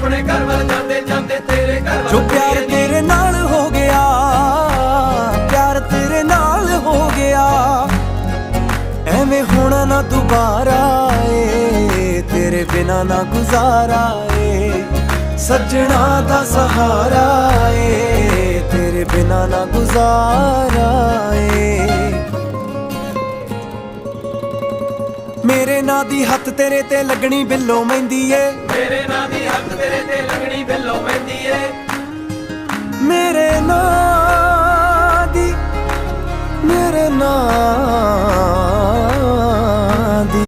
ਆਪਣੇ ਘਰ ਵੱਲ ਜਾਂਦੇ ਜਾਂਦੇ ਤੇਰੇ ਘਰ ਵੱਲ ਜੋ ਪਿਆਰ ਤੇਰੇ ਨਾਲ ਹੋ ਗਿਆ, ਪਿਆਰ ਤੇਰੇ ਨਾਲ ਹੋ ਗਿਆ, ਐਵੇਂ ਹੋਣਾ ਨਾ ਦੁਬਾਰਾ ਏ, ਤੇਰੇ ਬਿਨਾ ਨਾ ਗੁਜ਼ਾਰਾ ਏ, ਸੱਜਣਾ ਦਾ ਸਹਾਰਾ ਏ, ਤੇਰੇ ਬਿਨਾ ਨਾ ਗੁਜ਼ਾਰਾ ਏ। ਮੇਰੇ ਨਾਂ ਦੀ ਹੱਥ ਤੇਰੇ ਤੇ ਲੱਗਣੀ ਬਿੱਲੋ ਮਹਿੰਦੀ ਏ, ਮੇਰੇ ਨਾਂ ਦੀ ਹੱਥ ਤੇਰੇ ਤੇ